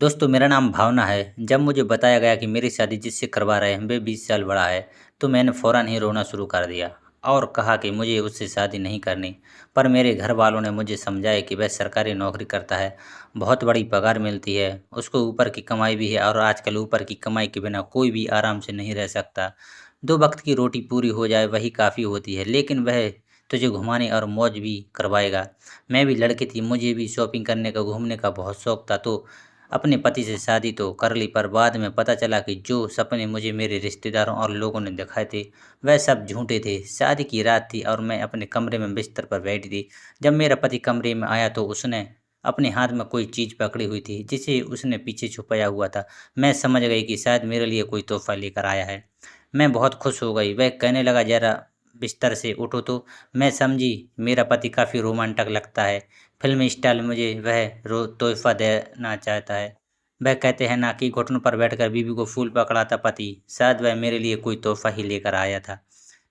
दोस्तों मेरा नाम भावना है। जब मुझे बताया गया कि मेरी शादी जिससे करवा रहे हैं वे 20 साल बड़ा है, तो मैंने फ़ौरन ही रोना शुरू कर दिया और कहा कि मुझे उससे शादी नहीं करनी। पर मेरे घर वालों ने मुझे समझाया कि वह सरकारी नौकरी करता है, बहुत बड़ी पगार मिलती है, उसको ऊपर की कमाई भी है और आजकल ऊपर की कमाई के बिना कोई भी आराम से नहीं रह सकता। 2 वक़्त की रोटी पूरी हो जाए वही काफ़ी होती है, लेकिन वह तुझे घुमाने और मौज भी करवाएगा। मैं भी लड़की थी, मुझे भी शॉपिंग करने का, घूमने का बहुत शौक था, तो अपने पति से शादी तो कर ली, पर बाद में पता चला कि जो सपने मुझे मेरे रिश्तेदारों और लोगों ने दिखाए थे वह सब झूठे थे। शादी की रात थी और मैं अपने कमरे में बिस्तर पर बैठी थी। जब मेरा पति कमरे में आया तो उसने अपने हाथ में कोई चीज़ पकड़ी हुई थी जिसे उसने पीछे छुपाया हुआ था। मैं समझ गई कि शायद मेरे लिए कोई तोहफा लेकर आया है। मैं बहुत खुश हो गई। वह कहने लगा, जरा बिस्तर से उठो, तो मैं समझी मेरा पति काफ़ी रोमांटक लगता है। फ़िल्मी स्टाइल मुझे वह तोहफ़ा देना चाहता है। वह कहते हैं ना कि घुटनों पर बैठकर बीवी को फूल पकड़ाता पति, शायद वह मेरे लिए कोई तोहफ़ा ही लेकर आया था।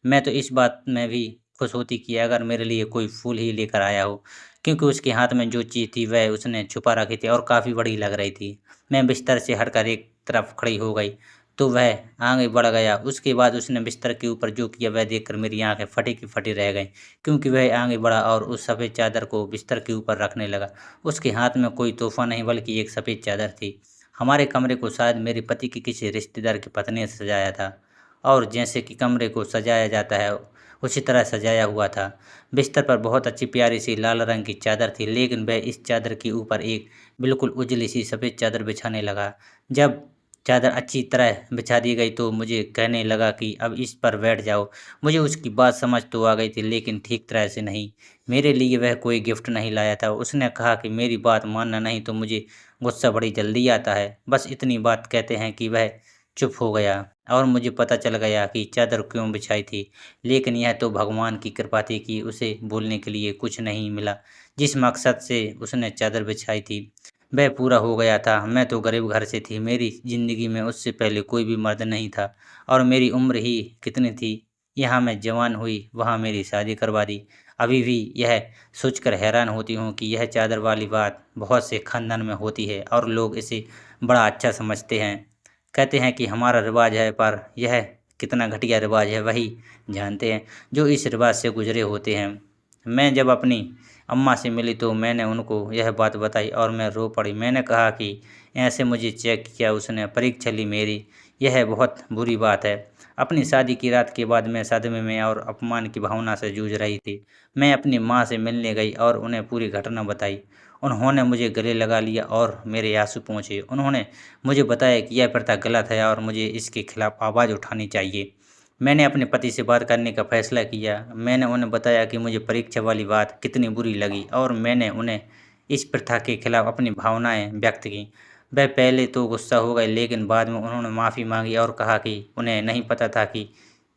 मैं तो इस बात में भी खुश होती कि अगर मेरे लिए कोई फूल ही लेकर आया हो, क्योंकि उसके हाथ में जो चीज़ थी वह उसने छुपा रखी थी और काफ़ी बड़ी लग रही थी। मैं बिस्तर से हटकर एक तरफ खड़ी हो गई, तो वह आगे बढ़ गया। उसके बाद उसने बिस्तर के ऊपर जो किया वह देखकर मेरी आँखें फटी की फटी रह गईं, क्योंकि वह आगे बढ़ा और उस सफ़ेद चादर को बिस्तर के ऊपर रखने लगा। उसके हाथ में कोई तोहफ़ा नहीं बल्कि एक सफ़ेद चादर थी। हमारे कमरे को शायद मेरे पति के किसी रिश्तेदार की पत्नी ने सजाया था, और जैसे कि कमरे को सजाया जाता है उसी तरह सजाया हुआ था। बिस्तर पर बहुत अच्छी प्यारी सी लाल रंग की चादर थी, लेकिन वह इस चादर के ऊपर एक बिल्कुल उजली सी सफ़ेद चादर बिछाने लगा। जब चादर अच्छी तरह बिछा दी गई तो मुझे कहने लगा कि अब इस पर बैठ जाओ। मुझे उसकी बात समझ तो आ गई थी, लेकिन ठीक तरह से नहीं। मेरे लिए वह कोई गिफ्ट नहीं लाया था। उसने कहा कि मेरी बात मानना नहीं तो मुझे गुस्सा बड़ी जल्दी आता है। बस इतनी बात कहते हैं कि वह चुप हो गया और मुझे पता चल गया कि चादर क्यों बिछाई थी। लेकिन यह तो भगवान की कृपा थी कि उसे बोलने के लिए कुछ नहीं मिला। जिस मकसद से उसने चादर बिछाई थी वह पूरा हो गया था। मैं तो गरीब घर से थी, मेरी ज़िंदगी में उससे पहले कोई भी मर्द नहीं था, और मेरी उम्र ही कितनी थी। यहाँ मैं जवान हुई, वहाँ मेरी शादी करवा दी। अभी भी यह सोचकर हैरान होती हूँ कि यह चादर वाली बात बहुत से खानदान में होती है और लोग इसे बड़ा अच्छा समझते हैं। कहते हैं कि हमारा रिवाज है, पर यह कितना घटिया रिवाज है वही जानते हैं जो इस रिवाज से गुजरे होते हैं। मैं जब अपनी अम्मा से मिली तो मैंने उनको यह बात बताई और मैं रो पड़ी। मैंने कहा कि ऐसे मुझे चेक किया उसने, परीक्षा ली मेरी। यह बहुत बुरी बात है। अपनी शादी की रात के बाद मैं सदमे में और अपमान की भावना से जूझ रही थी। मैं अपनी माँ से मिलने गई और उन्हें पूरी घटना बताई। उन्होंने मुझे गले लगा लिया और मेरे आंसू पोंछे। उन्होंने मुझे बताया कि यह प्रथा गलत है और मुझे इसके खिलाफ आवाज़ उठानी चाहिए। मैंने अपने पति से बात करने का फैसला किया। मैंने उन्हें बताया कि मुझे परीक्षा वाली बात कितनी बुरी लगी और मैंने उन्हें इस प्रथा के खिलाफ अपनी भावनाएं व्यक्त की। वह पहले तो गुस्सा हो गए, लेकिन बाद में उन्होंने माफ़ी मांगी और कहा कि उन्हें नहीं पता था कि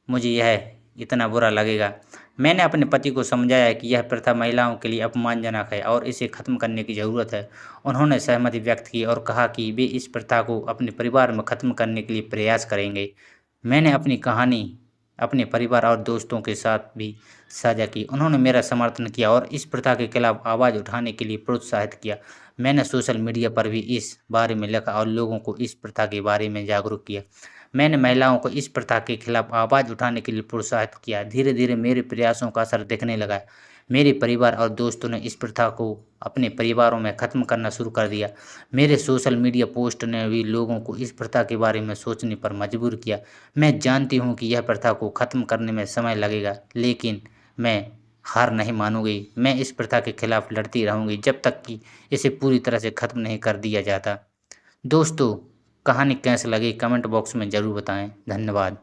मुझे यह इतना बुरा लगेगा। मैंने अपने पति को समझाया कि यह प्रथा महिलाओं के लिए अपमानजनक है और इसे ख़त्म करने की ज़रूरत है। उन्होंने सहमति व्यक्त की और कहा कि वे इस प्रथा को अपने परिवार में ख़त्म करने के लिए प्रयास करेंगे। मैंने अपनी कहानी अपने परिवार और दोस्तों के साथ भी साझा की। उन्होंने मेरा समर्थन किया और इस प्रथा के खिलाफ आवाज़ उठाने के लिए प्रोत्साहित किया। मैंने सोशल मीडिया पर भी इस बारे में लिखा और लोगों को इस प्रथा के बारे में जागरूक किया। मैंने महिलाओं को इस प्रथा के खिलाफ आवाज़ उठाने के लिए प्रोत्साहित किया। धीरे धीरे मेरे प्रयासों का असर दिखने लगा। मेरे परिवार और दोस्तों ने इस प्रथा को अपने परिवारों में ख़त्म करना शुरू कर दिया। मेरे सोशल मीडिया पोस्ट ने भी लोगों को इस प्रथा के बारे में सोचने पर मजबूर किया। मैं जानती हूँ कि यह प्रथा को ख़त्म करने में समय लगेगा, लेकिन मैं हार नहीं मानूंगी। मैं इस प्रथा के खिलाफ लड़ती रहूंगी जब तक कि इसे पूरी तरह से ख़त्म नहीं कर दिया जाता। दोस्तों, कहानी कैसी लगी कमेंट बॉक्स में ज़रूर बताएं। धन्यवाद।